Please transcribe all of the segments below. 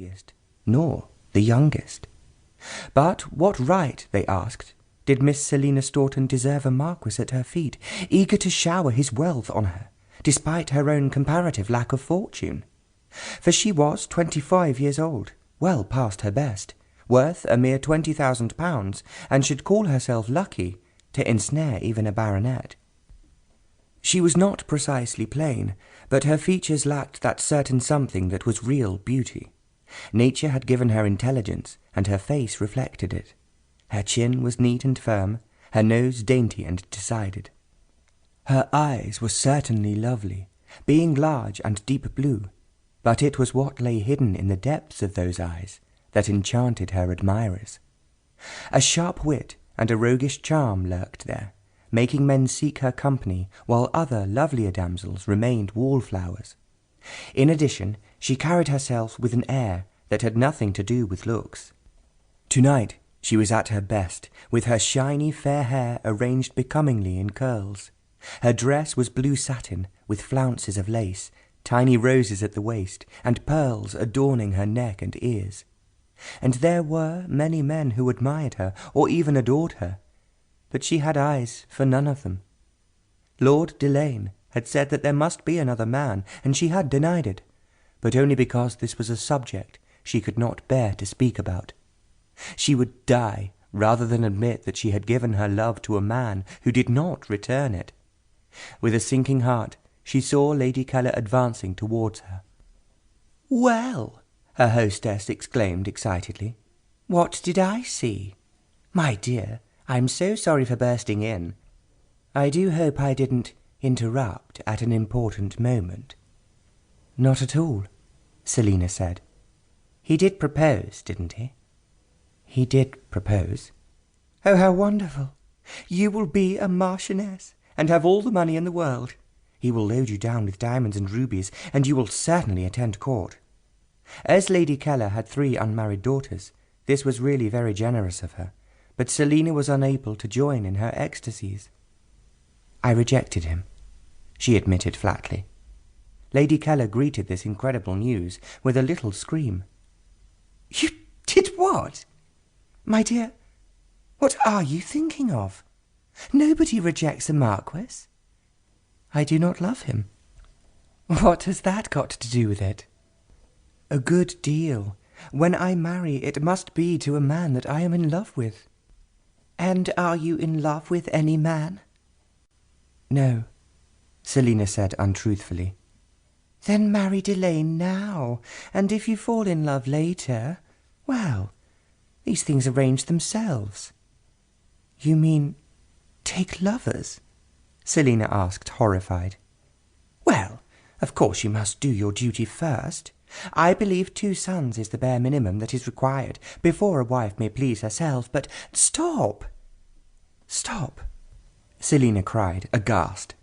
wealthiest, nor the youngest. But what right, they asked, did Miss Celina Storton deserve a marquis at her feet, eager to shower his wealth on her, despite her own comparative lack of fortune? For she was 25 years old, well past her best, worth a mere £20,000, and should call herself lucky to ensnare even a baronet. She was not precisely plain, but her features lacked that certain something that was real beauty. Nature had given her intelligence, and her face reflected it. Her chin was neat and firm, her nose dainty and decided. Her eyes were certainly lovely, being large and deep blue, but it was what lay hidden in the depths of those eyes that enchanted her admirers. A sharp wit and a roguish charm lurked there, making men seek her company, while other lovelier damsels remained wallflowers. In addition, she carried herself with an air that had nothing to do with looks. Tonight she was at her best, with her shiny fair hair arranged becomingly in curls. Her dress was blue satin, with flounces of lace, tiny roses at the waist, and pearls adorning her neck and ears. And there were many men who admired her, or even adored her, but she had eyes for none of them. Lord Delane had said that there must be another man, and she had denied it, but only because this was a subject she could not bear to speak about. She would die rather than admit that she had given her love to a man who did not return it. With a sinking heart, she saw Lady Keller advancing towards her. "Well," her hostess exclaimed excitedly, "what did I see? My dear, I'm so sorry for bursting in. I do hope I didn't interrupt at an important moment." "Not at all," Celina said. "He did propose, didn't he?" "He did propose." "Oh, how wonderful! You will be a marchioness, and have all the money in the world. He will load you down with diamonds and rubies, and you will certainly attend court." As Lady Keller had 3 unmarried daughters, this was really very generous of her, but Celina was unable to join in her ecstasies. "I rejected him," she admitted flatly. Lady Keller greeted this incredible news with a little scream. "You did what? My dear, what are you thinking of? Nobody rejects a marquis." "I do not love him." "What has that got to do with it?" "A good deal. When I marry, it must be to a man that I am in love with." "And are you in love with any man?" "No," Celina said untruthfully. "Then marry Delane now, and if you fall in love later, well, these things arrange themselves." "You mean take lovers?" Celina asked, horrified. "Well, of course you must do your duty first. I believe 2 sons is the bare minimum that is required before a wife may please herself, but—" "Stop! Stop!" Celina cried, aghast.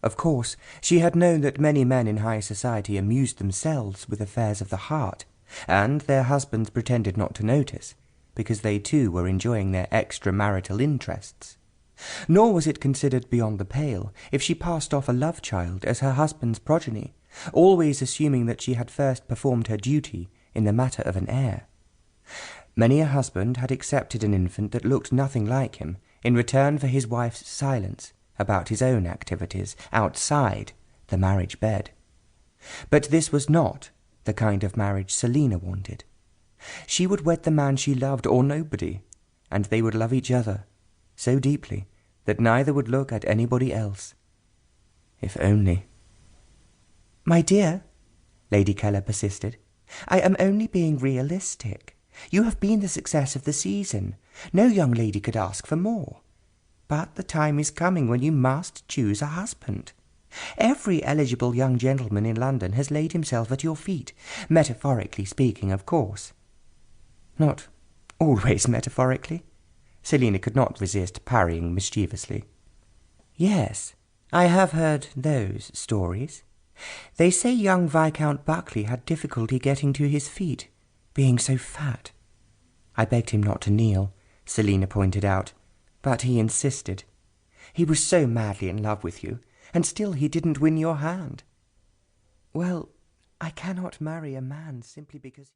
Of course, she had known that many men in high society amused themselves with affairs of the heart, and their husbands pretended not to notice, because they too were enjoying their extramarital interests. Nor was it considered beyond the pale if she passed off a love-child as her husband's progeny, always assuming that she had first performed her duty in the matter of an heir. Many a husband had accepted an infant that looked nothing like him in return for his wife's silence about his own activities outside the marriage bed. But this was not the kind of marriage Celina wanted. She would wed the man she loved or nobody, and they would love each other so deeply that neither would look at anybody else. If only— "My dear," Lady Keller persisted, "I am only being realistic. You have been the success of the season. No young lady could ask for more. But the time is coming when you must choose a husband. Every eligible young gentleman in London has laid himself at your feet, metaphorically speaking, of course." "Not always metaphorically," Celina could not resist parrying mischievously. "Yes, I have heard those stories. They say young Viscount Buckley had difficulty getting to his feet, being so fat." "I begged him not to kneel," Celina pointed out, "but he insisted. He was so madly in love with you, and still he didn't win your hand." "Well, I cannot marry a man simply because—"